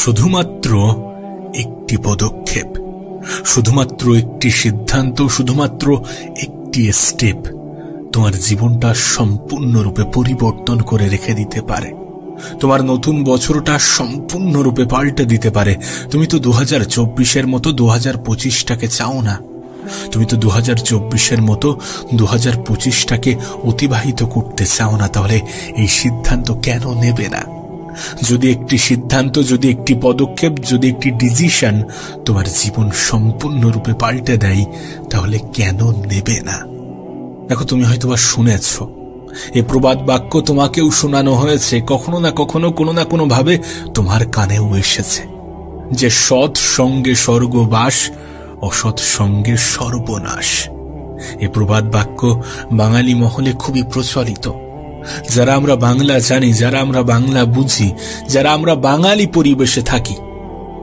শুধুমাত্র একটি পদক্ষেপ, শুধুমাত্র একটি সিদ্ধান্ত, শুধুমাত্র একটি স্টেপ তোমার জীবনটা সম্পূর্ণরূপে পরিবর্তন করে রেখে দিতে পারে। তোমার নতুন বছরটা সম্পূর্ণরূপে পাল্টে দিতে পারে। তুমি তো 2024-এর মতো 2025টাকে চাও না। তুমি তো 2024-এর মতো 2025টাকে অতিবাহিত করতে চাও না। তাহলে এই সিদ্ধান্ত কেন নেবে না? যদি একটি সিদ্ধান্ত, যদি একটি পদক্ষেপ, যদি একটি ডিসিশন তোমার জীবন সম্পূর্ণরূপে পাল্টে দেয়, তাহলে কেন নেবে না? দেখো, তুমি হয়তোবা শুনেছ, এ প্রবাদ বাক্য তোমাকেও শোনানো হয়েছে, কখনো না কখনো, কোনো না কোনো ভাবে তোমার কানেও এসেছে, যে সৎ সঙ্গে স্বর্গবাস, অসৎ সঙ্গে সর্বনাশ। এ প্রবাদ বাক্য বাঙালি মহলে খুবই প্রচলিত। যারা আমরা বাংলা জানি, যারা আমরা বাংলা বুঝি, যারা আমরা বাঙালি পরিবেশে থাকি,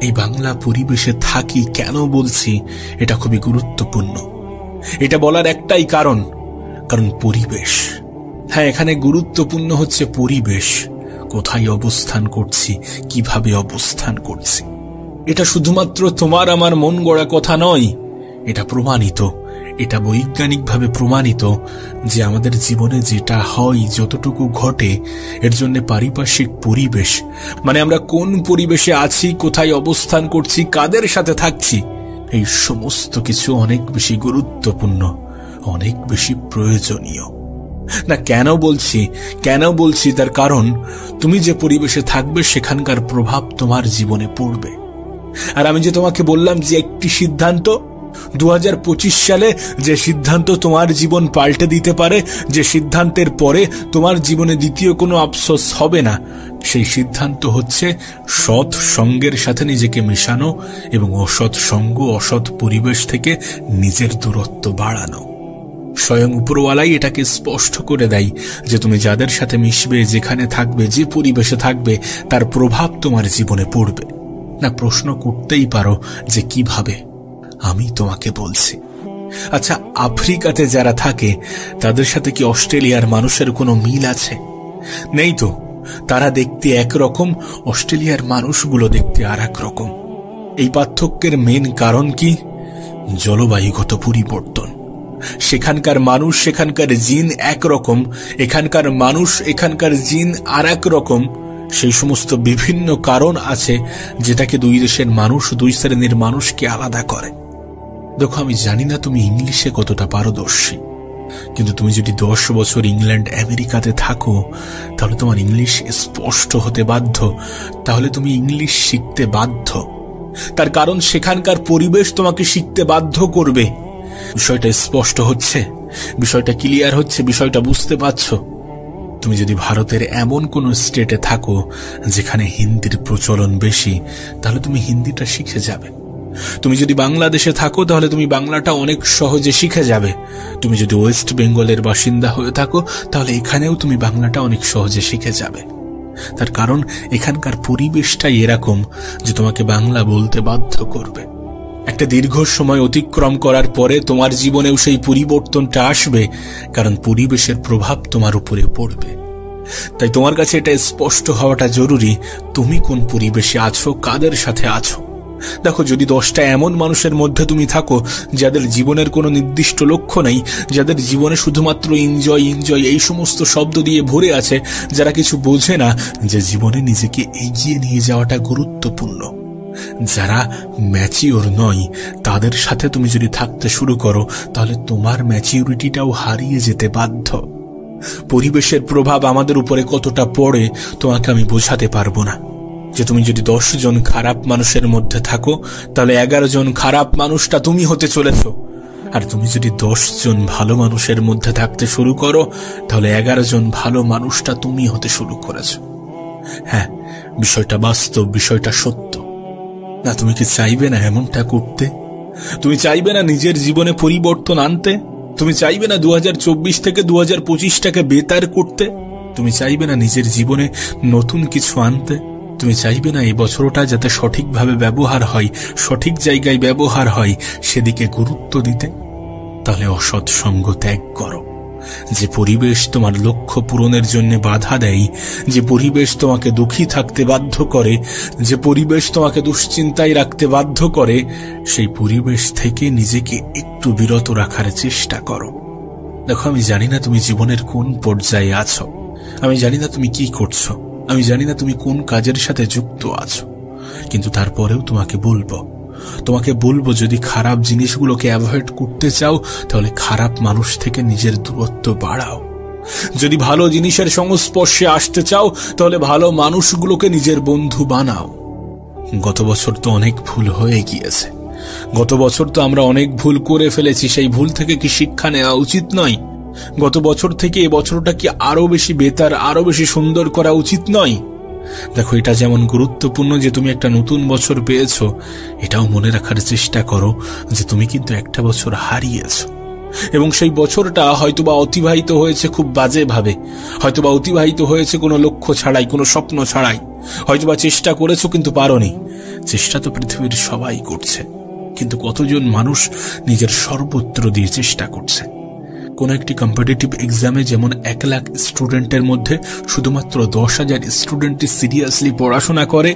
এই বাংলা পরিবেশে থাকি কেন বলছি, এটা খুবই গুরুত্বপূর্ণ। এটা বলার একটাই কারণ পরিবেশ। হ্যাঁ, এখানে গুরুত্বপূর্ণ হচ্ছে পরিবেশ, কোথায় অবস্থান করছি, কিভাবে অবস্থান করছি। এটা শুধুমাত্র তোমার আমার মন গড়া কথা নয়, এটা প্রমাণিত, এটা বৈজ্ঞানিকভাবে প্রমাণিত যে আমাদের জীবনে যেটা হয়, যতটুকু ঘটে, এর জন্য পারিপার্শ্বিক পরিবেশ, মানে আমরা কোন পরিবেশে আছি, কোথায় অবস্থান করছি, কাদের সাথে থাকছি, এই সমস্ত কিছু অনেক বেশি গুরুত্বপূর্ণ, অনেক বেশি প্রয়োজনীয়। না, কেন বলছি তার কারণ তুমি যে পরিবেশে থাকবে সেখানকার প্রভাব তোমার জীবনে পড়বে। আর আমি যে তোমাকে বললাম যে একটি সিদ্ধান্ত, 2025 সালে যে সিদ্ধান্ত তোমার জীবন পাল্টে দিতে পারে, যে সিদ্ধান্তের পরে তোমার জীবনে দ্বিতীয় কোনো আফসোস হবে না, সেই সিদ্ধান্ত হচ্ছে সৎ সঙ্গের সাথে নিজেকে মেশানো এবং অসৎ সঙ্গ, অসৎ পরিবেশ থেকে নিজের দূরত্ব বাড়ানো। স্বয়ং উপরওয়ালাই এটাকে স্পষ্ট করে দেয় যে তুমি যাদের সাথে মিশবে, যেখানে থাকবে, যে পরিবেশে থাকবে, তার প্রভাব তোমার জীবনে পড়বে। না, প্রশ্ন করতেই পারো যে কিভাবে? আমি তোমাকে বলছি। আচ্ছা, আফ্রিকাতে যারা থাকে তাদের সাথে কি অস্ট্রেলিয়ার মানুষের কোনো মিল আছে? নেই তো। তারা দেখতে একরকম, অস্ট্রেলিয়ার মানুষগুলো দেখতে আর এক রকম। এই পার্থক্যের মেন কারণ কি? জলবায়ুগত পরিবর্তন। সেখানকার মানুষ, সেখানকার জিন একরকম, এখানকার মানুষ, এখানকার জিন আর এক রকম। সেই সমস্ত বিভিন্ন কারণ আছে যেটাকে দুই দেশের মানুষ, দুই শ্রেণীর মানুষকে আলাদা করে। দেখো, আমি জানি না তুমি ইংলিশে কতটা পারদর্শী, কিন্তু তুমি যদি 10 বছর ইংল্যান্ড, আমেরিকাতে থাকো, তাহলে তোমার ইংলিশ স্পষ্ট হতে বাধ্য, তাহলে তুমি ইংলিশ শিখতে বাধ্য। তার কারণ সেখানকার পরিবেশ তোমাকে শিখতে বাধ্য করবে। বিষয়টা স্পষ্ট হচ্ছে, বিষয়টা ক্লিয়ার হচ্ছে, বিষয়টা বুঝতে পারছো? তুমি যদি ভারতের এমন কোন স্টেটে থাকো যেখানে হিন্দির প্রচলন বেশি, তাহলে তুমি হিন্দিটা শিখে যাবে। তুমি যদি বাংলাদেশে থাকো, তাহলে তুমি বাংলাটা অনেক সহজে শিখে যাবে। তুমি যদি ওয়েস্ট বেঙ্গলের বাসিন্দা হয়ে থাকো, তাহলে এখানেও তুমি বাংলাটা অনেক সহজে শিখে যাবে। তার কারণ এখানকার পরিবেশটাই এরকম যে তোমাকে বাংলা বলতে বাধ্য করবে। একটা দীর্ঘ সময় অতিক্রম করার পরে তোমার জীবনেও সেই পরিবর্তনটা আসবে, কারণ পরিবেশের প্রভাব তোমার উপরে পড়বে। তাই তোমার কাছে এটা স্পষ্ট হওয়াটা জরুরি, তুমি কোন পরিবেশে আছো, কাদের সাথে আছো। দেখো, যদি 10টা এমন মানুষের মধ্যে তুমি থাকো যাদের জীবনের কোনো নির্দিষ্ট লক্ষ্য নেই, যাদের জীবনে শুধুমাত্র এনজয় এনজয় এই সমস্ত শব্দ দিয়ে ভরে আছে, যারা কিছু বোঝে না যে জীবনে নিজেকে এগিয়ে নিয়ে যাওয়াটা গুরুত্বপূর্ণ, যারা ম্যাচিওর নয়, তাদের সাথে তুমি যদি থাকতে শুরু করো, তাহলে তোমার ম্যাচিউরিটিটাও হারিয়ে যেতে বাধ্য। পরিবেশের প্রভাব আমাদের উপরে কতটা পড়ে তোমাকে আমি বোঝাতে পারবো না। যে তুমি যদি 10 জন খারাপ মানুষের মধ্যে থাকো, তাহলে 11 জন খারাপ মানুষটা তুমি হতে চলেছ। আর তুমি যদি 10 জন ভালো মানুষের মধ্যে থাকতে শুরু করো, তাহলে 11 জন ভালো মানুষটা তুমি হতে শুরু করেছ। হ্যাঁ, বিষয়টা বাস্তব, বিষয়টা সত্য। না, তুমি কি চাইবে না এমনটা করতে? তুমি চাইবে না নিজের জীবনে পরিবর্তন আনতে? তুমি চাইবে না 2024 থেকে 2025টাকে বেতার করতে? তুমি চাইবে না নিজের জীবনে নতুন কিছু আনতে? তুমি চাইবে না এই বছরটা যাতে সঠিকভাবে ব্যবহার হয়, সঠিক জায়গায় ব্যবহার হয়, সেদিকে গুরুত্ব দিতে? তাহলে অসৎ সঙ্গ ত্যাগ করো, যে পরিবেশ তোমার লক্ষ্য পূরণের জন্য বাধা দেয়, যে পরিবেশ তোমাকে দুঃখী থাকতে বাধ্য করে, যে পরিবেশ তোমাকে দুশ্চিন্তায় রাখতে বাধ্য করে, সেই পরিবেশ থেকে নিজেকে একটু বিরত রাখার চেষ্টা করো। দেখো, আমি জানি না তুমি জীবনের কোন পর্যায়ে আছো, আমি জানি না তুমি কি করছো, আমি জানি না তুমি কোন কাজের সাথে যুক্ত আছো, কিন্তু তারপরেও তোমাকে বলবো যদি খারাপ জিনিসগুলোকে অ্যাভয়েড করতে চাও তাহলে খারাপ মানুষ থেকে নিজের দূরত্ব বাড়াও। যদি ভালো জিনিসের সংস্পর্শে আসতে চাও তাহলে ভালো মানুষগুলোকে নিজের বন্ধু বানাও। গত বছর তো অনেক ভুল হয়ে গিয়েছে, গত বছর তো আমরা অনেক ভুল করে ফেলেছি। সেই ভুল থেকে কি শিক্ষা নেওয়া উচিত নয়? গত বছর থেকে এই বছরটা কি আরো বেশি বেটার, আরো বেশি সুন্দর করা উচিত নয়? দেখো, এটা যেমন গুরুত্বপূর্ণ যে তুমি একটা নতুন বছর পেয়েছো, এটাও মনে রাখার চেষ্টা করো যে তুমি কিন্তু একটা বছর হারিয়েছো, এবং সেই বছরটা হয়তোবা অতিবাহিত হয়েছে খুব বাজে ভাবে, হয়তোবা অতিবাহিত হয়েছে কোনো লক্ষ্য ছাড়াই, কোনো স্বপ্ন ছাড়াই, হয়তোবা চেষ্টা করেছো কিন্তু পারোনি। চেষ্টা তো পৃথিবীর সবাই করছে, কিন্তু কতজন মানুষ নিজের সর্বত্র দিয়ে চেষ্টা করছে? কোন একটি কম্পিটিটিভ এক্সামে যেমন 1 লাখ স্টুডেন্টের মধ্যে শুধুমাত্র 10,000 স্টুডেন্টই সিরিয়াসলি পড়াশোনা করে,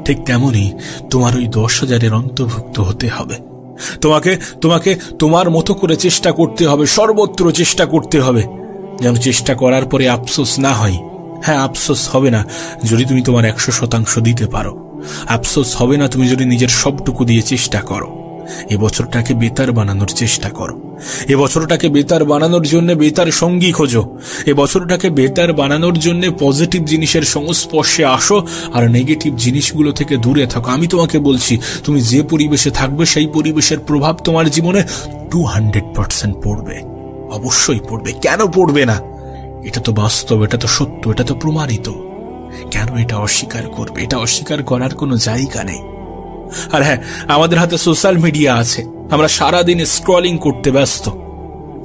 ঠিক তেমনি তোমার ওই 10,000-এর অন্তর্ভুক্ত হতে হবে। তোমাকে তোমার মতো করে চেষ্টা করতে হবে, সর্বত্র চেষ্টা করতে হবে, যেন চেষ্টা করার পরে আফসোস না হয়। হ্যাঁ, আফসোস হবে না যদি তুমি তোমার 100% দিতে পারো, আফসোস হবে না তুমি যদি নিজের সবটুকু দিয়ে চেষ্টা করো। এ বছরটাকে বেতার বানানোর চেষ্টা করো, এ বছরটাকে বেতার বানানোর জন্য বেতার সঙ্গী খোঁজো, এ বছরটাকে বেতার বানানোর জন্য পজিটিভ জিনিসের সংস্পর্শে আসো আর নেগেটিভ জিনিসগুলো থেকে দূরে থাকো। আমি তোমাকে বলছি, তুমি যে পরিবেশে থাকবে সেই পরিবেশের প্রভাব তোমার জীবনে 200% পড়বে, অবশ্যই পড়বে। কেন পড়বে না? এটা তো বাস্তব, এটা তো সত্য, এটা তো প্রমাণিত। কেন এটা অস্বীকার করবে? এটা অস্বীকার করার কোনো জায়গা নেই। আর হ্যাঁ, আমাদের হাতে সোশ্যাল মিডিয়া আছে, আমরা সারাদিন স্ক্রলিং করতে ব্যস্ত।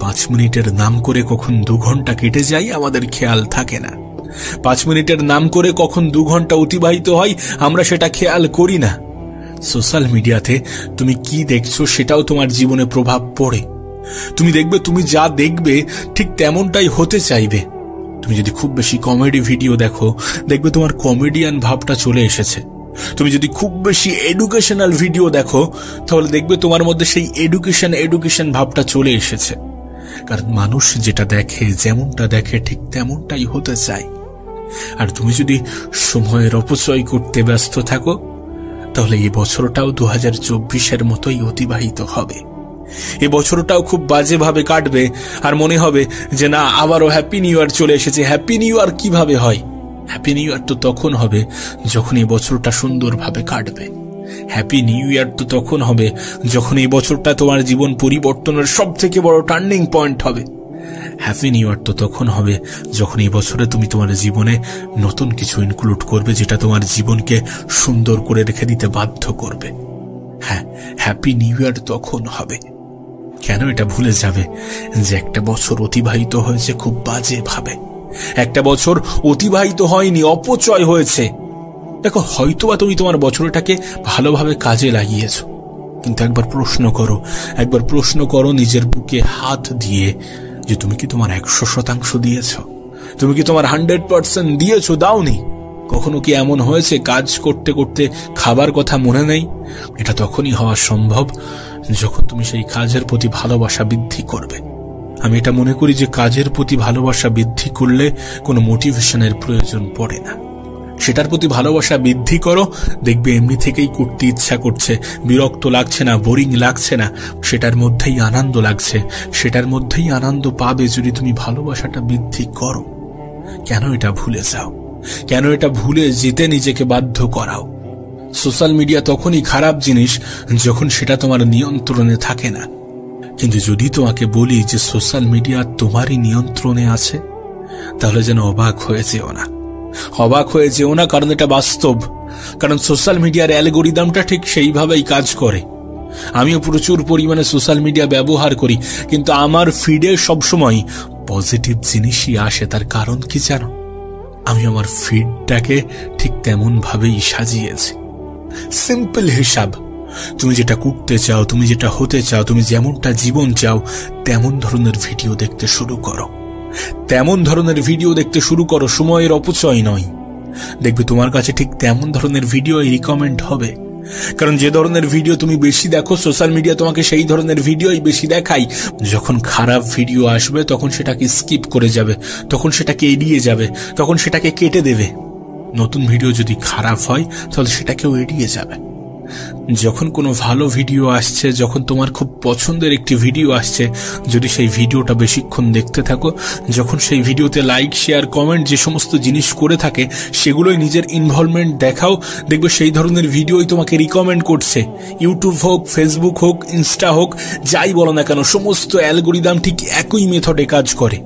5 মিনিটের নাম করে কখন 2 ঘন্টা কেটে যায় আমাদের খেয়াল থাকে না। 5 মিনিটের নাম করে কখন 2 ঘন্টা অতিবাহিত হয় আমরা সেটা খেয়াল করি না। সোশ্যাল মিডিয়াতে তুমি কি দেখছো সেটাও তোমার জীবনে প্রভাব পড়ে। তুমি দেখবে, তুমি যা দেখবে ঠিক তেমনটাই হতে চাইবে। তুমি যদি খুব বেশি কমেডি ভিডিও দেখো, দেখবে তোমার কমেডিয়ান ভাবটা চলে এসেছে। তুমি যদি খুব বেশি এডুকেশনাল ভিডিও দেখো, তাহলে দেখবে তোমার মধ্যে সেই এডুকেশন ভাবটা চলে এসেছে। কারণ মানুষ যেটা দেখে, যেমনটা দেখে ঠিক তেমনটাই হতে চায়। আর তুমি যদি সময়ের অপচয় করতে ব্যস্ত থাকো, তাহলে এই বছরটাও 2024-এর মতোই অতিবাহিত হবে। এই বছরটাও খুব বাজেভাবে কাটবে, আর মনে হবে যে না, আবারও হ্যাপি নিউ ইয়ার চলে এসেছে। হ্যাপি নিউ ইয়ার কিভাবে হয়? হ্যাপি নিউ ইয়ার তো তখন হবে যখন এই বছরটা সুন্দরভাবে কাটবে। হ্যাপি নিউ ইয়ার তো তখন হবে যখন এই বছরটা তোমার জীবন পরিবর্তনের সব থেকে বড় টার্নিং পয়েন্ট হবে। হ্যাপি নিউ ইয়ার তো তখন হবে যখন এই বছরে তুমি তোমার জীবনে নতুন কিছু ইনক্লুড করবে, যেটা তোমার জীবনকে সুন্দর করে রেখে দিতে বাধ্য করবে। হ্যাঁ, হ্যাপি নিউ ইয়ার তখন হবে। কেন এটা ভুলে যাবে যে একটা বছর অতিবাহিত হয়েছে খুব বাজে ভাবে? একটা বছর অতিবাহিত হয়নি, অপচয় হয়েছে। দেখো, হয়তোবা তুমি তোমার বছরটাকে ভালোভাবে কাজে লাগিয়েছো, কিন্তু একবার প্রশ্ন করো নিজের বুকে হাত দিয়ে যে তুমি কি তোমার 100% দিয়েছো? তুমি কি তোমার 100% দিয়েছো? দাওনি? কখনো কি এমন হয়েছে কাজ করতে করতে খাবার কথা মনে নেই? এটা তখনই হওয়া সম্ভব যখন তুমি সেই কাজের প্রতি ভালোবাসা বৃদ্ধি করবে। আমি এটা মনে করি যে কাজের প্রতি ভালোবাসা বৃদ্ধি করলে কোনো মোটিভেশনের প্রয়োজন পড়ে না। সেটার প্রতি ভালোবাসা বৃদ্ধি করো, দেখবে এমনি থেকেই করতে ইচ্ছা করছে, বিরক্ত লাগছে না, বোরিং লাগছে না, সেটার মধ্যেই আনন্দ লাগছে, সেটার মধ্যেই আনন্দ পাবে যদি তুমি ভালোবাসাটা বৃদ্ধি করো। কেন এটা ভুলে যাও? কেন এটা ভুলে যেতে নিজেকে বাধ্য করাও? সোশ্যাল মিডিয়া তখনই খারাপ জিনিস যখন সেটা তোমার নিয়ন্ত্রণে থাকে না। কিন্তু যদি তোমাকে বলি যে সোশ্যাল মিডিয়া তোমারই নিয়ন্ত্রণে আছে, তাহলে যেন অবাক হয়ে যেও না, কারণ এটা বাস্তব। কারণ সোশ্যাল মিডিয়ার অ্যালগরিদমটা ঠিক সেইভাবেই কাজ করে। আমিও প্রচুর পরিমাণে সোশ্যাল মিডিয়া ব্যবহার করি, কিন্তু আমার ফিডে সবসময় পজিটিভ জিনিসই আসে। তার কারণ কি জানো? আমি আমার ফিডটাকে ঠিক তেমন ভাবেই সাজিয়েছি। সিম্পল হিসাব, তুমি যেটা করতে চাও, তুমি যেটা হতে চাও, তুমি যেমনটা জীবন চাও, তেমন ধরনের ভিডিও দেখতে শুরু করো। তেমন ধরনের ভিডিও দেখতে শুরু করো, সময়ের অপচয় নয়। দেখবে তোমার কাছে ঠিক তেমন ধরনের ভিডিওই রিকমেন্ড হবে। কারণ যে ধরনের ভিডিও তুমি বেশি দেখো, সোশ্যাল মিডিয়া তোমাকে সেই ধরনের ভিডিওই বেশি দেখায়। যখন খারাপ ভিডিও আসবে তখন সেটাকে স্কিপ করে যাবে, তখন সেটাকে এড়িয়ে যাবে, তখন সেটাকে কেটে দেবে। নতুন ভিডিও যদি খারাপ হয় তাহলে সেটাকেও এড়িয়ে যাবে। যখন কোনো ভালো ভিডিও আসছে, যখন তোমার খুব পছন্দের একটি ভিডিও আসছে, যদি সেই ভিডিওটা বেশিক্ষণ দেখতে থাকো, যখন সেই ভিডিওতে লাইক, শেয়ার, কমেন্ট যে সমস্ত জিনিস করে থাকে সেগুলোই নিজের ইনভলভমেন্ট দেখাও, দেখবে সেই ধরনের ভিডিওই তোমাকে রিকমেন্ড করছে। ইউটিউব হোক, ফেসবুক হোক, ইনস্টা হোক, যাই বলো না কেন, সমস্ত অ্যালগোরিদম ঠিক একই মেথডে কাজ করে।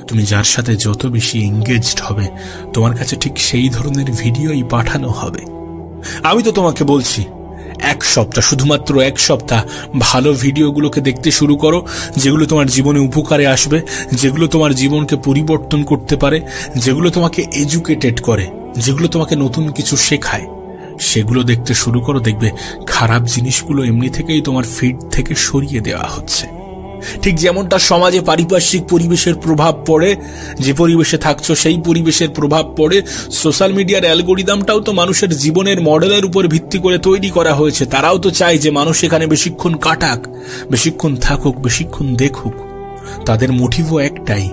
তুমি যার সাথে যত বেশি এঙ্গেজড হবে, তোমার কাছে ঠিক সেই ধরনের ভিডিওই পাঠানো হবে। আমি তো তোমাকে বলছি, এক সপ্তাহ, শুধুমাত্র এক সপ্তাহ ভালো ভিডিওগুলোকে দেখতে শুরু করো, যেগুলো তোমার জীবনে উপকারে আসবে, যেগুলো তোমার জীবনকে পরিবর্তন করতে পারে, যেগুলো তোমাকে এডুকেটেড করে, যেগুলো তোমাকে নতুন কিছু শেখায়, সেগুলো দেখতে শুরু করো। দেখবে খারাপ জিনিসগুলো এমনি থেকেই তোমার ফিড থেকে সরিয়ে দেওয়া হচ্ছে। ঠিক যেমনটা সমাজে পারিপার্শ্বিক পরিবেশের প্রভাব পড়ে, যে পরিবেশে থাকছো সেই পরিবেশের প্রভাব পড়ে, সোশ্যাল মিডিয়ার অ্যালগোরিদমটাও তো মানুষের জীবনের মডেলের উপর ভিত্তি করে তৈরি করা হয়েছে। তারাও তো চায় যে মানুষ এখানে বেশিক্ষণ কাটাক, বেশিক্ষণ থাকুক, বেশিক্ষণ দেখুক। তাদের মোটিভও একটাই,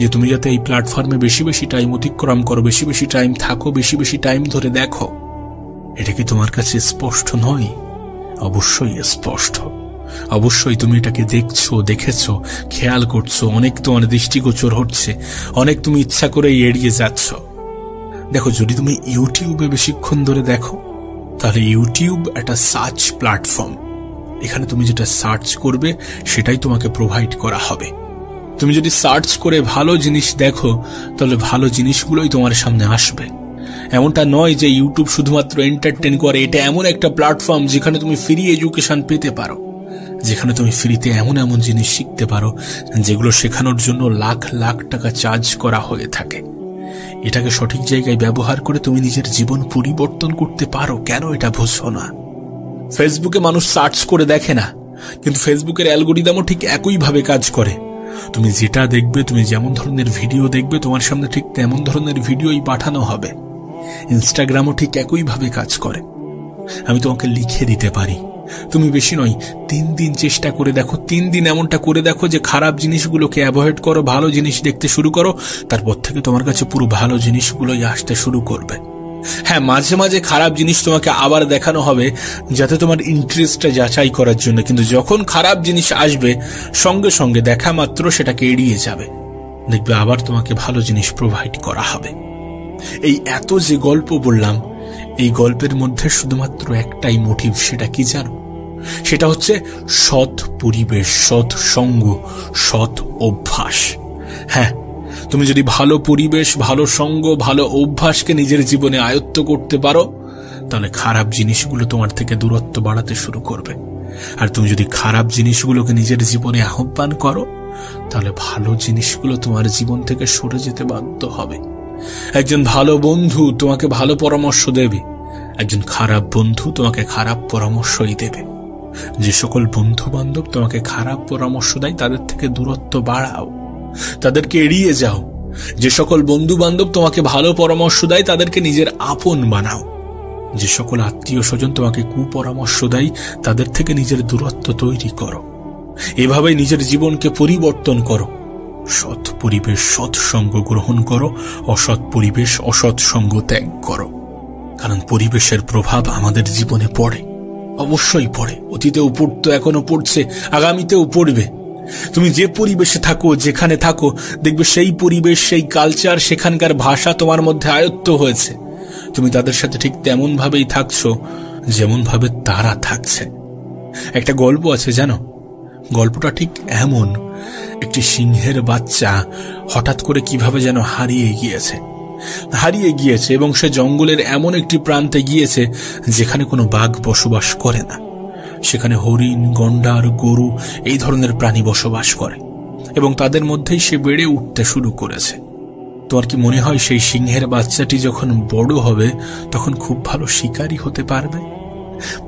যে তুমি যাতে এই প্ল্যাটফর্মে বেশি বেশি টাইম অতিক্রম করো, বেশি বেশি টাইম থাকো, বেশি বেশি টাইম ধরে দেখো। এটা কি তোমার কাছে স্পষ্ট নয়? অবশ্যই স্পষ্ট। অবশ্যই তুমি এটাকে দেখছো, দেখেছো, খেয়াল করছো, অনেক তোমার দৃষ্টিগোচর হচ্ছে, অনেক তুমি ইচ্ছা করে এড়িয়ে যাচ্ছ। দেখো, যদি তুমি ইউটিউবে বেশিক্ষণ ধরে দেখো, তাহলে ইউটিউব একটা সার্চ প্ল্যাটফর্ম। এখানে তুমি যেটা সার্চ করবে সেটাই তোমাকে প্রোভাইড করা হবে। তুমি যদি সার্চ করে ভালো জিনিস দেখো, তাহলে ভালো জিনিসগুলোই তোমার সামনে আসবে। এমনটা নয় যে ইউটিউব শুধুমাত্র এন্টারটেইন করে। এটা এমন একটা প্ল্যাটফর্ম যেখানে তুমি ফ্রি এডুকেশন পেতে পারো, যেখানে তুমি ফ্রিতে এমন এমন জিনিস শিখতে পারো যেগুলো শেখানোর জন্য লাখ লাখ টাকা চার্জ করা হয়ে থাকে। এটাকে সঠিক জায়গায় ব্যবহার করে তুমি নিজের জীবন পরিবর্তন করতে পারো। কেন এটা বুঝো না? ফেসবুকে মানুষ সার্চ করে দেখে না, কিন্তু ফেসবুকের অ্যালগোরিদমও ঠিক একইভাবে কাজ করে। তুমি যেটা দেখবে, তুমি যেমন ধরনের ভিডিও দেখবে, তোমার সামনে ঠিক তেমন ধরনের ভিডিওই পাঠানো হবে। ইনস্টাগ্রামও ঠিক একইভাবে কাজ করে। আমি তোমাকে লিখে দিতে পারি, তুমি বেশি নয় 3 দিন চেষ্টা করে দেখো, 3 দিন এমনটা করে দেখো যে খারাপ জিনিসগুলোকে অ্যাভয়েড করো, ভালো জিনিস দেখতে শুরু করো। তারপর থেকে তোমার কাছে পুরো ভালো জিনিসগুলোই আসতে শুরু করবে। হ্যাঁ, মাঝে মাঝে খারাপ জিনিস তোমাকে আবার দেখানো হবে, যাতে তোমার ইন্টারেস্টটা যাচাই করার জন্য। কিন্তু যখন খারাপ জিনিস আসবে, সঙ্গে সঙ্গে দেখা মাত্র সেটাকে এড়িয়ে যাবে। দেখবে আবার তোমাকে ভালো জিনিস প্রোভাইড করা হবে। এই এত যে গল্প বললাম, এই গল্পের মধ্যে শুধুমাত্র একটাই মোটিভ। সেটা কি জানো? সেটা হচ্ছে সৎ পরিবেশ, সৎ সঙ্গ, সৎ অভ্যাস। হ্যাঁ, তুমি যদি ভালো পরিবেশ, ভালো সঙ্গ, ভালো অভ্যাসকে নিজের জীবনে আয়ত্ত করতে পারো, তাহলে খারাপ জিনিসগুলো তোমার থেকে দূরত্ব বাড়াতে শুরু করবে। আর তুমি যদি খারাপ জিনিসগুলোকে নিজের জীবনে আহ্বান করো, তাহলে ভালো জিনিসগুলো তোমার জীবন থেকে সরে যেতে বাধ্য হবে। একজন ভালো বন্ধু তোমাকে ভালো পরামর্শ দেবে, একজন খারাপ বন্ধু তোমাকে খারাপ পরামর্শই দেবে। যে সকল বন্ধু বান্ধব তোমাকে খারাপ পরামর্শ দেয়, তাদের থেকে দূরত্ব বাড়াও, তাদেরকে এড়িয়ে যাও। যে সকল বন্ধু বান্ধব তোমাকে ভালো পরামর্শ দেয়, তাদেরকে নিজের আপন বানাও। যে সকল আত্মীয় স্বজন তোমাকে কুপরামর্শ দেয়, তাদের থেকে নিজের দূরত্ব তৈরি করো। এভাবেই নিজের জীবনকে পরিবর্তন করো। সৎ পরিবেশ, সৎ সঙ্গ গ্রহণ করো, অসৎ পরিবেশ, অসৎ সঙ্গ ত্যাগ করো। কারণ পরিবেশের প্রভাব আমাদের জীবনে পড়ে, অবশ্যই পড়ে। অতীতেও পড়তো, এখনো পড়ছে, আগামীতেও পড়বে। তুমি যে পরিবেশে থাকো, যেখানে থাকো, দেখবে সেই পরিবেশ, সেই কালচার, সেখানকার ভাষা তোমার মধ্যে আয়ত্ত হয়েছে। তুমি তাদের সাথে ঠিক তেমন ভাবেই থাকছো যেমন ভাবে তারা থাকছে। একটা গল্প আছে জানো? গল্পটা ঠিক এমন, একটি সিংহের বাচ্চা হঠাৎ করে কিভাবে যেন হারিয়ে গিয়েছে এবং সে জঙ্গলের এমন একটি প্রান্তে গিয়েছে যেখানে কোনো বাঘ বসবাস করে না। সেখানে হরিণ, গন্ডার, গরু এই ধরনের প্রাণী বসবাস করে এবং তাদের মধ্যেই সে বেড়ে উঠতে শুরু করেছে। তোমার কি মনে হয় সেই সিংহের বাচ্চাটি যখন বড় হবে তখন খুব ভালো শিকারী হতে পারবে?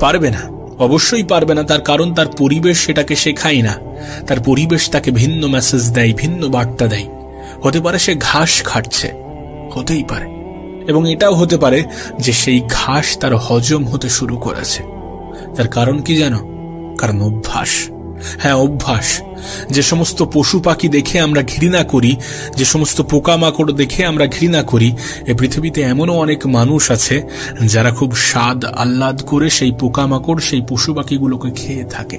পারবে না। অবশ্যই পারবে না, তার কারণ তার পরিবেশ সেটাকে শেখায় না। তার পরিবেশ তাকে ভিন্ন মেসেজ দেয়, ভিন্ন বার্তা দেয়। হতে পারে সে ঘাস খাচ্ছে, হতেই পারে, এবং এটাও হতে পারে যে সেই ঘাস তার হজম হতে শুরু করেছে। তার কারণ কি জানো? কারণ অভ্যাস। হ্যাঁ, অভ্যাস। যে সমস্ত পশু পাখি দেখে আমরা ঘৃণা করি, যে সমস্ত পোকামাকড় দেখে আমরা ঘৃণা করি, এই পৃথিবীতে এমনও অনেক মানুষ আছে যারা খুব স্বাদ আহ্লাদ করে সেই পোকামাকড়, সেই পশু পাখিগুলোকে খেয়ে থাকে।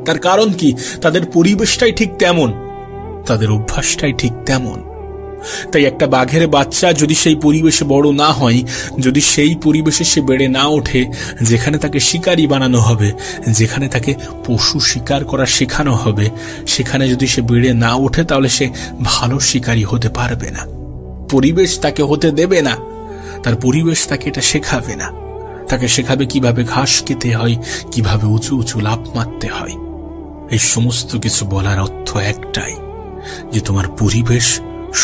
তার কারণ কি? তাদের পরিবেশটাই ঠিক তেমন, তাদের অভ্যাসটাই ঠিক তেমন। তাই একটা বাঘের বাচ্চা যদি সেই পরিবেশে বড় না হয়, যদি সেই পরিবেশে সে বেড়ে না ওঠে যেখানে তাকে শিকারী বানানো হবে, যেখানে তাকে পশু শিকার করা শেখানো হবে, সেখানে যদি সে বেড়ে না ওঠে, তাহলে সে ভালো শিকারী হতে পারবে না। পরিবেশ তাকে হতে দেবে না, তার পরিবেশ তাকে এটা শেখাবে না। তাকে শেখাবে কিভাবে ঘাস খেতে হয়, কিভাবে উঁচু উঁচু লাফ মারতে হয়। এই সমস্ত কিছু বলার অর্থ একটাই, যে তোমার পরিবেশ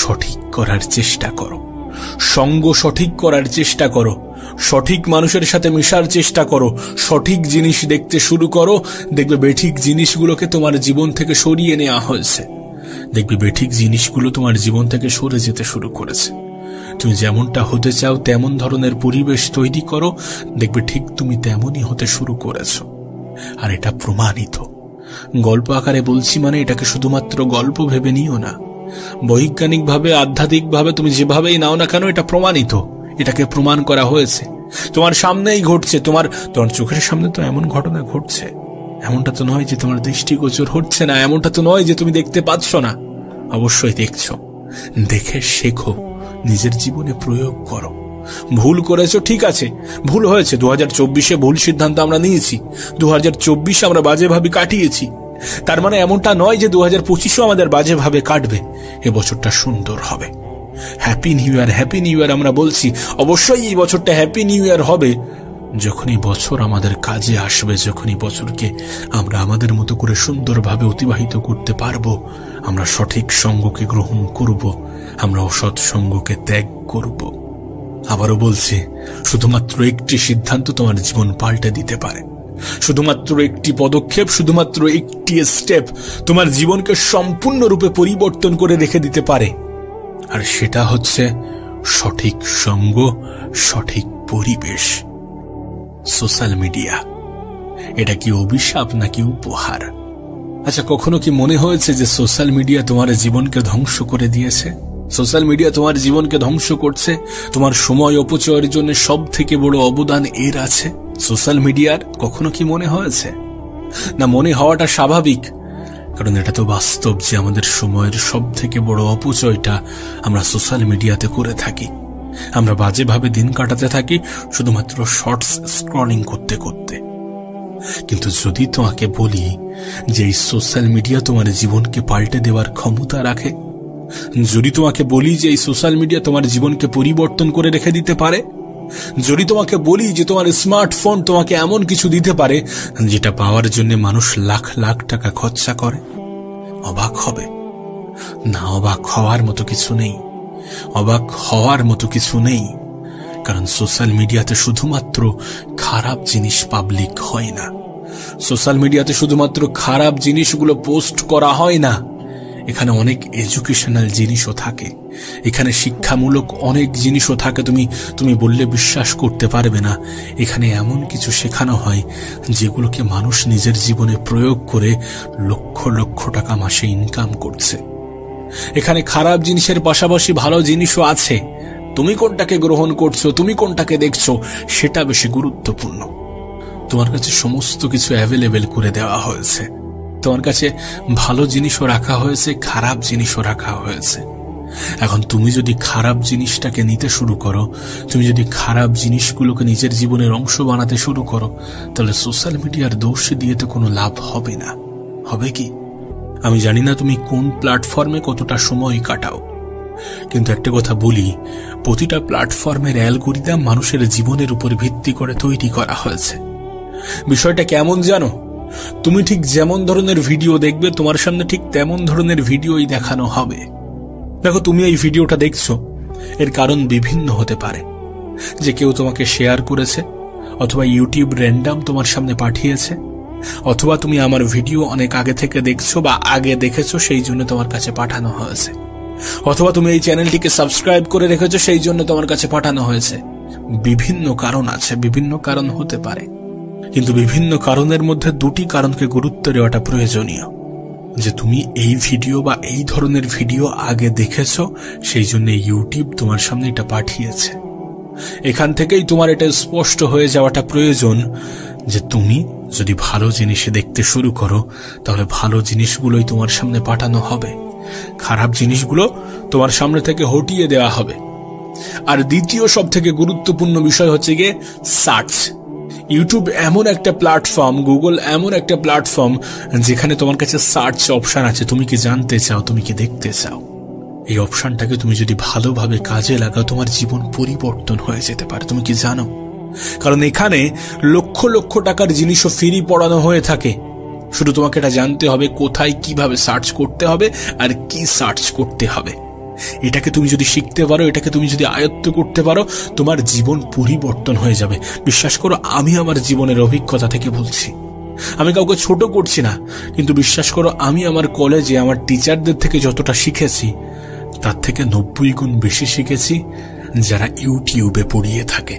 সঠিক করার চেষ্টা করো, সঙ্গ সঠিক করার চেষ্টা করো, সঠিক মানুষের সাথে মেশার চেষ্টা করো, সঠিক জিনিস দেখতে শুরু করো। দেখবে বেঠিক জিনিসগুলোকে তোমার জীবন থেকে সরিয়ে নেওয়া হয়েছে। দেখবে বেঠিক জিনিসগুলো তোমার জীবন থেকে সরে যেতে শুরু করেছে। তুমি যেমনটা হতে চাও তেমন ধরনের পরিবেশ তৈরি করো, দেখবে ঠিক তুমি তেমনই হতে শুরু করেছো। আর এটা প্রমাণিত। গল্প আকারে বলছি মানে এটাকে শুধুমাত্র গল্প ভেবে নিও না। বৈজ্ঞানিকভাবে, আধ্যাত্মিকভাবে তুমি যেভাবেই নাও না কেন, এটা প্রমাণিত। এটাকে প্রমাণ করা হয়েছে, তোমার সামনেই ঘটছে। তোমার চোখের সামনে তো এমন ঘটনা ঘটছে। এমনটা তো নয় যে তোমার দৃষ্টিগোচর হচ্ছে না, এমনটা তো নয় যে তুমি দেখতে পাচ্ছ না। অবশ্যই দেখছো। দেখে শেখো, নিজের জীবনে প্রয়োগ করো। ভুল করেছো, ঠিক আছে, ভুল হয়েছে। 2024-এ ভুল সিদ্ধান্ত আমরা নিয়েছি, 2024 আমরা বাজেভাবে কাটিয়েছি। তার মানে এমনটা নয় যে 2025-ও আমাদের বাজেভাবে কাটবে। এবছরটা সুন্দর হবে। Happy new year, happy new year আমরা বলছি। অবশ্যই এই বছরটা হ্যাপি নিউ ইয়ার হবে যখনই বছর আমাদের কাজে আসবে, যখনই বছরকে আমরা আমাদের মতো করে সুন্দরভাবে অতিবাহিত করতে পারবো। আমরা সঠিক সঙ্গকে গ্রহণ করব, আমরা অসৎ সঙ্গকে ত্যাগ করব। আবারও বলছি, শুধুমাত্র একটি সিদ্ধান্ত তোমার জীবন পাল্টে দিতে পারে। শুধুমাত্র একটি পদক্ষেপ, শুধুমাত্র একটি স্টেপ তোমার জীবনকে সম্পূর্ণরূপে পরিবর্তন করে রেখে দিতে পারে। আর সেটা হচ্ছে সঠিক সঙ্গ, সঠিক পরিবেশ। সোশ্যাল মিডিয়া এটা কি অভিশাপ নাকি উপহার? আচ্ছা, কখনো কি মনে হয়েছে যে সোশ্যাল মিডিয়া তোমার জীবনকে ধ্বংস করে দিয়েছে? সোশ্যাল মিডিয়া তোমার জীবনকে ধ্বংস করছে। তোমার সময় অপচয়ের জন্য সব থেকে বড় অবদান এর আছে সোশ্যাল মিডিয়ার। কখনো কি মনে হয়েছে? না, মনে হওয়াটা স্বাভাবিক, কারণ এটা তো বাস্তব যে আমাদের সময়ের সব থেকে বড় অপচয়টা আমরা সোশ্যাল মিডিয়াতে করে থাকি। আমরা বাজেভাবে দিন কাটাতে থাকি শুধুমাত্র শর্টস স্ক্রলিং করতে করতে। কিন্তু যদি তোমাকে বলি যে এই সোশ্যাল মিডিয়া তোমার জীবনকে পাল্টে দেওয়ার ক্ষমতা রাখে, যদি তোমাকে বলি যে এই সোশ্যাল মিডিয়া তোমার জীবনকে পরিবর্তন করে রেখে দিতে পারে, যদি তোমাকে বলি যে তোমার স্মার্টফোন তোমাকে এমন কিছু দিতে পারে যেটা পাওয়ার জন্য মানুষ লাখ লাখ টাকা খরচা করে, অবাক হবে না? অবাক হওয়ার মতো কিছু নেই, অবাক হওয়ার মতো কিছু নেই। কারণ সোশ্যাল মিডিয়াতে শুধুমাত্র খারাপ জিনিস পাবলিক হয় না, সোশ্যাল মিডিয়াতে শুধুমাত্র খারাপ জিনিসগুলো পোস্ট করা হয় না। এখানে অনেক এডুকেশনাল জিনিসও থাকে, এখানে শিক্ষামূলক অনেক জিনিসও থাকে। তুমি বললে বিশ্বাস করতে পারবে না। এখানে এমন কিছু শেখানো হয় যেগুলোকে মানুষ নিজের জীবনে প্রয়োগ করে লক্ষ লক্ষ টাকা মাসে ইনকাম করছে। এখানে খারাপ জিনিসের পাশাপাশি ভালো জিনিসও আছে। তুমি কোনটাকে গ্রহণ করছো, তুমি কোনটাকে দেখছো, সেটা বেশি গুরুত্বপূর্ণ। তোমার কাছে সমস্ত কিছু অ্যাভেলেবেল করে দেওয়া হয়েছে। তোমার কাছে ভালো জিনিসও রাখা হয়েছে, খারাপ জিনিসও রাখা হয়েছে। এখন তুমি যদি খারাপ জিনিসটাকে নিতে শুরু করো, তুমি যদি খারাপ জিনিসগুলোকে নিজের জীবনের অংশ বানাতে শুরু করো, তাহলে সোশ্যাল মিডিয়ার দোষ দিয়ে তো কোনো লাভ হবে না। হবে কি? আমি জানি না তুমি কোন প্ল্যাটফর্মে কতটা সময় কাটাও, কিন্তু একটা কথা বলি, প্রতিটা প্ল্যাটফর্মের অ্যালগরিদম মানুষের জীবনের উপর ভিত্তি করে তৈরি করা হয়েছে। বিষয়টা কেমন জানো? তুমি ঠিক যেমন ধরনের ভিডিও দেখবে, তোমার সামনে ঠিক তেমন ধরনের ভিডিওই দেখানো হবে। দেখো, তুমি এই ভিডিওটা দেখছো, এর কারণ বিভিন্ন হতে পারে। যে কেউ তোমাকে শেয়ার করেছে, অথবা ইউটিউব র্যান্ডম তোমার সামনে পাঠিয়েছে, অথবা তুমি আমার ভিডিও অনেক আগে থেকে দেখছো বা আগে দেখেছো সেই জন্য তোমার কাছে পাঠানো হয়েছে, অথবা তুমি এই চ্যানেলটিকে সাবস্ক্রাইব করে রেখেছো সেই জন্য তোমার কাছে পাঠানো হয়েছে। বিভিন্ন কারণ আছে, বিভিন্ন কারণ হতে পারে, কিন্তু বিভিন্ন কারণের মধ্যে দুটি কারণকে গুরুত্ব দেওয়াটা প্রয়োজনীয়। যে তুমি এই ভিডিও বা এই ধরনের ভিডিও আগে দেখেছো সেই জন্য ইউটিউব তোমার সামনে এটা পাঠিয়েছে। এখান থেকেই তোমার এটা স্পষ্ট হয়ে যাওয়াটা প্রয়োজন যে তুমি যদি ভালো জিনিস দেখতে শুরু করো তাহলে ভালো জিনিসগুলোই তোমার সামনে পাঠানো হবে, খারাপ জিনিসগুলো তোমার সামনে থেকে হটিয়ে দেওয়া হবে। আর দ্বিতীয় সব থেকে গুরুত্বপূর্ণ বিষয় হচ্ছে গিয়ে সার্চ। ইউটিউব এমন একটা প্ল্যাটফর্ম, গুগল এমন একটা প্ল্যাটফর্ম যেখানে তোমার কাছে সার্চ অপশন আছে। তুমি কি জানতে চাও, তুমি কি দেখতে চাও, এই অপশনটাকে তুমি যদি ভালোভাবে কাজে লাগাও তোমার জীবন পরিবর্তন হয়ে যেতে পারে। তুমি কি জানো? কারণ এখানে লক্ষ লক্ষ টাকার জিনিসও ফ্রি পড়ানো হয়ে থাকে। শুধু তোমাকে এটা জানতে হবে কোথায় কিভাবে সার্চ করতে হবে আর কি সার্চ করতে হবে। এটাকে তুমি যদি শিখতে পারো, এটাকে তুমি যদি আয়ত্ত করতে পারো, তোমার জীবন পরিবর্তন হয়ে যাবে। বিশ্বাস করো, আমি আমার জীবনের অভিজ্ঞতা থেকে বলছি। আমি কাউকে ছোট করছি না, কিন্তু বিশ্বাস করো আমি আমার কলেজে আমার টিচারদের থেকে যতটা শিখেছি তার থেকে 90 গুণ বেশি শিখেছি যারা ইউটিউবে পড়িয়ে থাকে,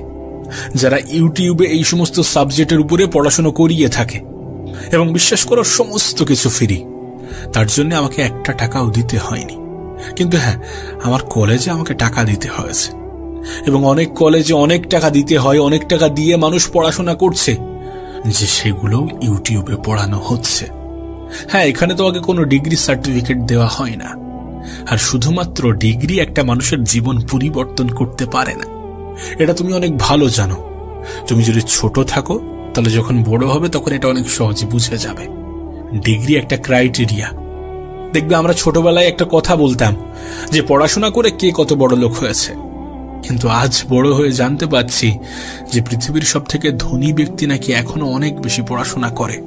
যারা ইউটিউবে এই সমস্ত সাবজেক্টের উপরে পড়াশোনা করিয়ে থাকে। এবং বিশ্বাস করো সমস্ত কিছু ফ্রি, তার জন্য আমাকে একটা টাকাও দিতে হয়নি। কিন্তু হ্যাঁ, আমার কলেজে আমাকে টাকা দিতে হয়েছে, এবং অনেক কলেজে অনেক টাকা দিতে হয়, অনেক টাকা দিয়ে মানুষ পড়াশোনা করছে, যে সেগুলো ইউটিউবে পড়ানো হচ্ছে। হ্যাঁ, এখানে তোমাকে কোনো ডিগ্রি সার্টিফিকেট দেওয়া হয় না, আর শুধুমাত্র ডিগ্রি একটা মানুষের জীবন পরিবর্তন করতে পারে না, এটা তুমি অনেক ভালো জানো। তুমি যদি ছোট থাকো তাহলে যখন বড় হবে তখন এটা অনেক সহজে বুঝে যাবে। ডিগ্রি একটা ক্রাইটেরিয়া। দেখবে আমরা ছোটবেলায় একটা কথা বলতাম যে পড়াশোনা করে কে কত বড় লোক হয়েছে, কিন্তু আজ বড় হয়ে জানতে পারছি যে পৃথিবীর সব থেকে ধনী ব্যক্তি নাকি এখনো অনেক বেশি পড়াশোনা করে।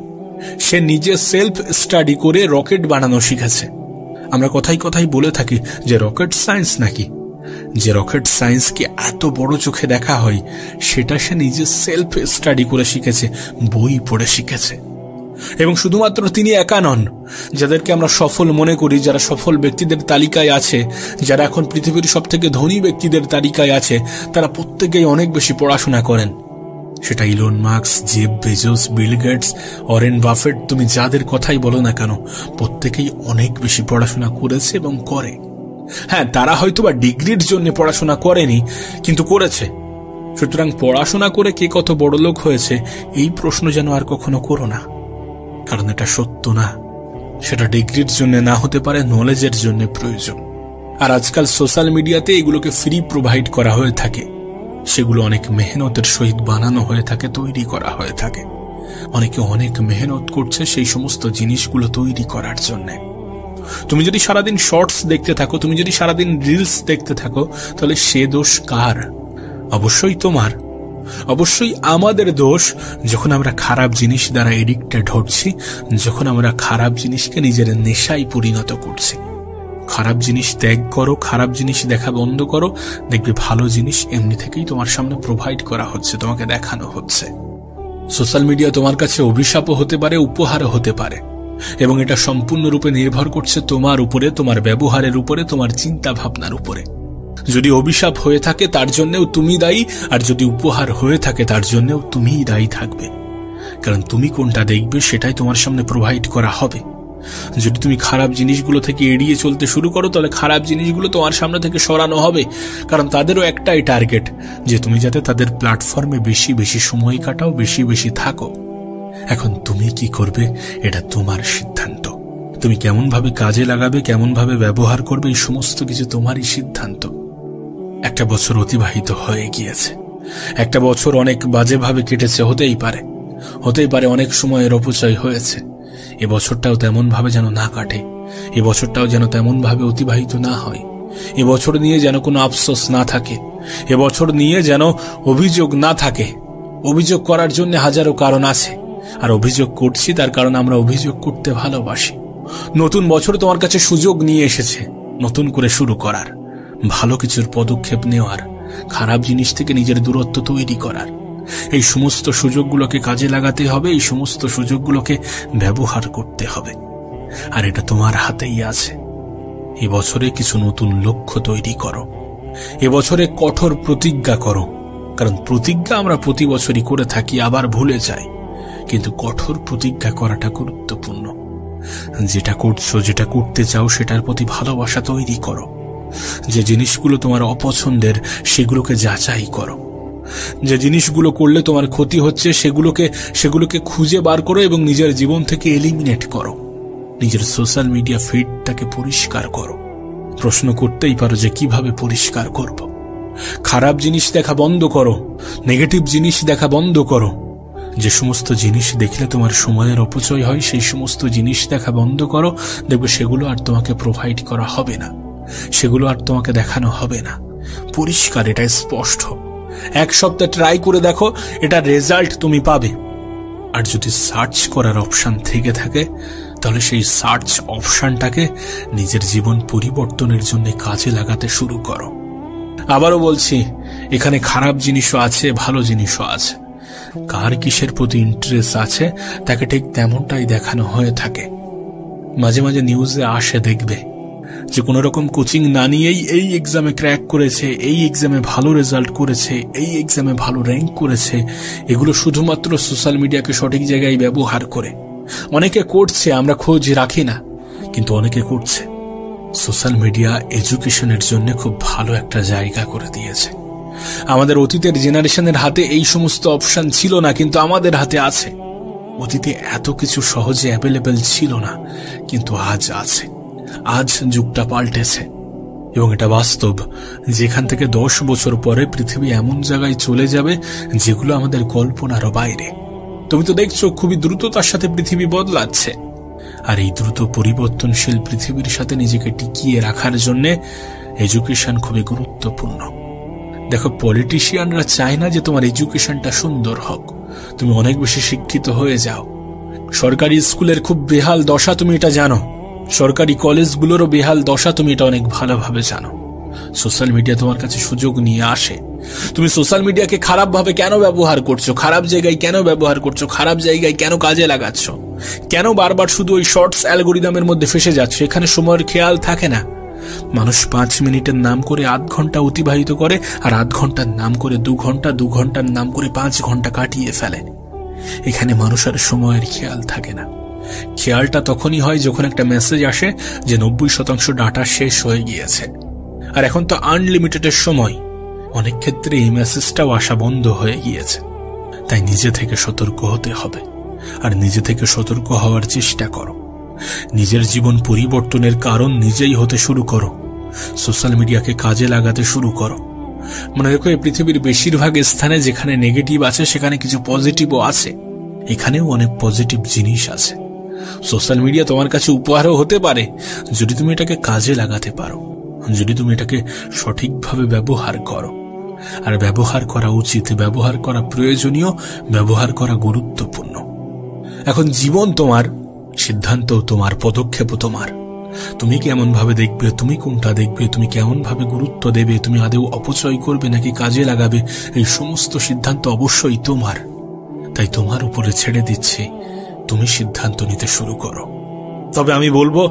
সে নিজে সেলফ স্টাডি করে রকেট বানানো শিখেছে। আমরা কথাই কথাই বলে থাকি যে রকেট সায়েন্স নাকি, যে রকেট সায়েন্সকে এত বড় চোখে দেখা হয় সেটা সে নিজে সেলফ স্টাডি করে শিখেছে, বই পড়ে শিখেছে। এবং শুধুমাত্র তিনি একা নন, যাদেরকে আমরা সফল মনে করি, যারা সফল ব্যক্তিদের তালিকায় আছে, যারা এখন পৃথিবীর সব থেকে ধনী ব্যক্তিদের তালিকায় আছে, তারা প্রত্যেকেই অনেক বেশি পড়াশোনা করেন। সেটা Elon Musk, Jeff Bezos, Bill Gates, Warren Buffett, তুমি যাদের কথাই বলো না কেন, প্রত্যেকেই অনেক বেশি পড়াশোনা করেছে এবং করে। হ্যাঁ, তারা হয়তোবা ডিগ্রির জন্য পড়াশোনা করেনি, কিন্তু করেছে। সুতরাং পড়াশোনা করে কে কত বড় লোক হয়েছে এই প্রশ্ন যেন আর কখনো করো না, কারণ এটা সত্য না। সেটা ডিগ্রির জন্য না হতে পারে, নলেজের জন্য প্রয়োজন। আর আজকাল সোশ্যাল মিডিয়াতে এগুলোকে ফ্রি প্রোভাইড করা হয়ে থাকে, সেগুলো অনেক মেহনতের সহিত বানানো হয়ে থাকে, তৈরি করা হয়ে থাকে। অনেকে অনেক মেহনত করছে সেই সমস্ত জিনিসগুলো তৈরি করার জন্য। তুমি যদি সারাদিন শর্টস দেখতে থাকো, তুমি যদি সারাদিন রিলস দেখতে থাকো, তাহলে সে দোষ কার? অবশ্যই তোমার, অবশ্যই আমাদের দোষ যখন আমরা খারাপ জিনিস দ্বারা এডিক্টেড হচ্ছি, যখন আমরা খারাপ জিনিসকে নিজের নেশায় পরিণত করছি। খারাপ জিনিস ত্যাগ করো, খারাপ জিনিস দেখা বন্ধ করো, দেখবে ভালো জিনিস এমনি থেকেই তোমার সামনে প্রোভাইড করা হচ্ছে, তোমাকে দেখানো হচ্ছে। সোশ্যাল মিডিয়া তোমার কাছে অভিশাপও হতে পারে, উপহারও হতে পারে, এবং এটা সম্পূর্ণরূপে নির্ভর করছে তোমার উপরে, তোমার ব্যবহারের উপরে, তোমার চিন্তা ভাবনার উপরে। যদি অভিশাপ হয়ে থাকে তার জন্যও তুমি দায়ী, আর যদি উপহার হয়ে থাকে তার জন্যও তুমিই দায়ী থাকবে, কারণ তুমি কোনটা দেখবে সেটাই তোমার সামনে প্রোভাইড করা হবে। যদি তুমি খারাপ জিনিসগুলো থেকে এড়িয়ে চলতে শুরু করো তাহলে খারাপ জিনিসগুলো তোমার সামনে থেকে সরানো হবে, কারণ তাদেরও একটাই টার্গেট যে তুমি যাতে তাদের প্ল্যাটফর্মে বেশি বেশি সময় কাটাও, বেশি বেশি থাকো। এখন তুমি কি করবে এটা তোমার সিদ্ধান্ত। তুমি কেমন ভাবে কাজে লাগাবে, কেমন ভাবে ব্যবহার করবে, এই সমস্ত কিছু তোমারই সিদ্ধান্ত। একটা বছর অতিবাহিত হয়ে গিয়েছে, একটা বছর অনেক বাজেভাবে কেটেছে, হতেই পারে অনেক সময়ের অপচয় হয়েছে। এ বছরটাও তেমন ভাবে যেন না কাটে, এ বছরটাও যেন তেমন ভাবে অতিবাহিত না হয়। এ বছর নিয়ে যেন কোনো আফসোস না থাকে, এ বছর নিয়ে যেন অভিযোগ না থাকে। অভিযোগ করার জন্য হাজারো কারণ আছে, আর অভিযোগ করছি তার কারণ আমরা অভিযোগ করতে ভালোবাসি। নতুন বছর তোমার কাছে সুযোগ নিয়ে এসেছে নতুন করে শুরু করার, ভালো কিছুর পদক্ষেপ নেওয়ার, খারাপ জিনিস থেকে নিজের দূরত্ব তৈরি করার। এই সমস্ত সুযোগগুলোকে কাজে লাগাতে হবে, এই সমস্ত সুযোগগুলোকে ব্যবহার করতে হবে। আর এটা তোমার হাতেই আছে। এবছরে কিছু নতুন লক্ষ্য তৈরি করো, এবছরে কঠোর প্রতিজ্ঞা করো। কারণ প্রতিজ্ঞা আমরা প্রতি বছরই করে থাকি, আবার ভুলে যাই, কিন্তু কঠোর প্রতিজ্ঞা করাটা গুরুত্বপূর্ণ। যেটা করছো, যেটা করতে চাও, সেটার প্রতি ভালোবাসা তৈরি করো। যে জিনিসগুলো তোমার অপছন্দের সেগুলোকে যাচাই করো। যে জিনিসগুলো করলে তোমার ক্ষতি হচ্ছে সেগুলোকে খুঁজে বার করো এবং নিজের জীবন থেকে এলিমিনেট করো। নিজের সোশ্যাল মিডিয়া ফিডটাকে পরিষ্কার করো। প্রশ্ন করতেই পারো যে কিভাবে পরিষ্কার করব। খারাপ জিনিস দেখা বন্ধ করো, নেগেটিভ জিনিস দেখা বন্ধ করো। যে সমস্ত জিনিস দেখলে তোমার সময়ের অপচয় হয়, সেই সমস্ত জিনিস দেখা বন্ধ করো। দেখবে সেগুলো আর তোমাকে প্রোভাইড করা হবে না, সেগুলো আর তোমাকে দেখানো হবে না। পরিষ্কার, এটা স্পষ্ট। এক সপ্তাহ ট্রাই করে দেখো, এটা রেজাল্ট তুমি পাবে। আর যদি সার্চ করার অপশন থেকে থাকে, তাহলে সেই সার্চ অপশনটাকে নিজের জীবন পরিবর্তনের জন্য কাজে লাগাতে শুরু করো। আবারও বলছি, এখানে খারাপ জিনিসও আছে, ভালো জিনিসও আছে। কার কিসের প্রতি ইন্টারেস্ট আছে তাকে ঠিক তেমনটাই দেখানো হয়ে থাকে। মাঝে মাঝে নিউজে আসে, দেখবে যে কোনো রকম কোচিং না নিয়েই এই এক্সামে ক্র্যাক করেছে, এই এক্সামে ভালো রেজাল্ট করেছে, এই এক্সামে ভালো র্যাঙ্ক করেছে। এগুলো শুধুমাত্র সোশ্যাল মিডিয়াকে সঠিক জায়গায় ব্যবহার করে। অনেকে করছে, আমরা খোঁজ রাখি না, কিন্তু অনেকে করছে। সোশ্যাল মিডিয়া এডুকেশনের জন্য খুব ভালো একটা জায়গা করে দিয়েছে। আমাদের অতীতের জেনারেশনের হাতে এই সমস্ত অপশন ছিল না, কিন্তু আমাদের হাতে আছে। অতীতে এত কিছু সহজে অ্যাভেলেবেল ছিল না, কিন্তু আজ আছে। আজ যুগটা পাল্টেছে এবং এটা বাস্তব। যেখান থেকে 10 বছর পরে পৃথিবী এমন জায়গায় চলে যাবে যেগুলো আমাদের কল্পনারও বাইরে। তুমি তো দেখছো খুবই দ্রুততার সাথে পৃথিবী বদলাচ্ছে। আর এই দ্রুত পরিবর্তনশীল পৃথিবীর সাথে নিজেকে টিকিয়ে রাখার জন্য এডুকেশন খুবই গুরুত্বপূর্ণ। দেখো, পলিটিশিয়ানরা চায় না যে তোমার এডুকেশনটা সুন্দর হোক, তুমি অনেক বেশি শিক্ষিত হয়ে যাও। সরকারি স্কুলের খুব বেহাল দশা, তুমি এটা জানো। সরকারি কলেজগুলোরও বেহাল দশা, তুমি এটা অনেক ভালোভাবে জানো। সোশ্যাল মিডিয়া তোমার কাছে সুযোগ নিয়ে আসে। তুমি সোশ্যাল মিডিয়াকে খারাপভাবে কেন ব্যবহার করছো, খারাপ জায়গায় কেন ব্যবহার করছো, খারাপ জায়গায় কেন কাজে লাগাচ্ছ, কেন বারবার শুধু ওই শর্টস অ্যালগোরিদমের মধ্যে ফেসে যাচ্ছ? এখানে সময়ের খেয়াল থাকে না। মানুষ 5 মিনিটের নাম করে 8 ঘন্টা অতিবাহিত করে, আর 8 ঘন্টার নাম করে 2 ঘন্টা, 2 ঘন্টার নাম করে 5 ঘন্টা কাটিয়ে ফেলে। এখানে মানুষের সময়ের খেয়াল থাকে না। খেয়ালটা তখনই হয় যখন একটা মেসেজ আসে যে 90% ডাটা শেষ হয়ে গিয়েছে। আর এখন তো আনলিমিটেডের সময়, অনেক ক্ষেত্রে এই মেসেজটাও আসা বন্ধ হয়ে গিয়েছে। তাই নিজে থেকে সতর্ক হতে হবে, আর নিজে থেকে সতর্ক হওয়ার চেষ্টা করো। নিজের জীবন পরিবর্তনের কারণ নিজেই হতে শুরু করো। সোশ্যাল মিডিয়াকে কাজে লাগাতে শুরু করো। মনে রেখো, এই পৃথিবীর বেশিরভাগ স্থানে যেখানে নেগেটিভ আছে সেখানে কিছু পজিটিভও আছে। এখানেও অনেক পজিটিভ জিনিস আছে। সোশ্যাল মিডিয়া তোমার কাছে উপহারও হতে পারে যদি তুমি এটাকে কাজে লাগাতে পারো, যদি তুমি এটাকে সঠিকভাবে ব্যবহার করো। আর ব্যবহার করা উচিত, ব্যবহার করা প্রয়োজনীয়, ব্যবহার করা গুরুত্বপূর্ণ। এখন জীবন তোমার, সিদ্ধান্তও তোমার, পদক্ষেপও তোমার। তুমি কেমন ভাবে দেখবে, তুমি কোনটা দেখবে, তুমি কেমন ভাবে গুরুত্ব দেবে, তুমি আদৌ অপচয় করবে নাকি কাজে লাগাবে, এই সমস্ত সিদ্ধান্ত অবশ্যই তোমার। তাই তোমার উপরে ছেড়ে দিচ্ছি, তুমি সিদ্ধান্ত নিতে শুরু করো। তবে আমি বলবো,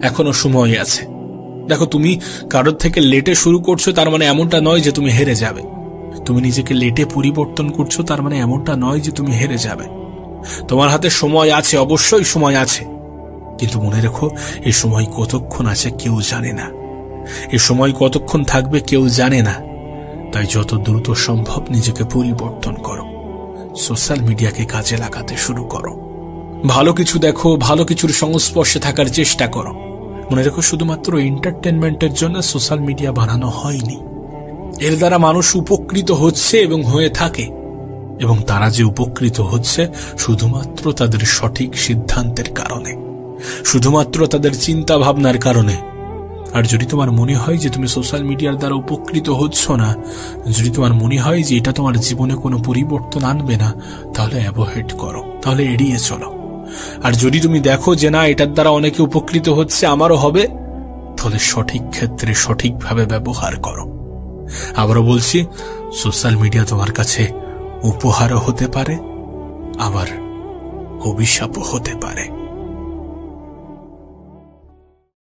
এখনো সময় আছে। দেখো, তুমি কারোর থেকে লেটে শুরু করছো, তার মানে এমনটা নয় যে তুমি হেরে যাবে। তুমি নিজেকে লেটে পরিবর্তন করছো, তার মানে এমনটা নয় যে তুমি হেরে যাবে। তোমার হাতে সময় আছে, অবশ্যই সময় আছে, কিন্তু মনে রেখো, এই সময় কতক্ষণ আছে কেউ জানে না। এই সময় কতক্ষণ থাকবে কেউ জানে না। তাই যত দ্রুত সম্ভব নিজেকে পরিবর্তন করো। সোশ্যাল মিডিয়াকে কাজে লাগাতে শুরু করো। ভালো কিছু দেখো, ভালো কিছুর সংস্পর্শে থাকার চেষ্টা করো। মনে রেখো, শুধুমাত্র এন্টারটেনমেন্টের জন্য সোশ্যাল মিডিয়া বানানো হয়নি। এর দ্বারা মানুষ উপকৃত হচ্ছে এবং হয়ে থাকে, এবং তারা যে উপকৃত হচ্ছে শুধুমাত্র তাদের সঠিক সিদ্ধান্তের কারণে, শুধুমাত্র তাদের চিন্তা ভাবনার কারণে। আর যদি তোমার মনে হয় যে তুমি সোশ্যাল মিডিয়ার দ্বারা উপকৃত হচ্ছ না, যদি তোমার মনে হয় যে এটা তোমার জীবনে কোনো পরিবর্তন আনবে না, তাহলে অ্যাভয়েড করো, তাহলে এড়িয়ে চলো। আর যদি তুমি দেখো যে না, এটার দ্বারা অনেকে উপকৃত হচ্ছে, আমারও হবে, তাহলে সঠিক ক্ষেত্রে সঠিকভাবে ব্যবহার করো। আবারও বলছি, সোশ্যাল মিডিয়া তোমার কাছে উপহারও হতে পারে, আবার অভিশাপও হতে পারে।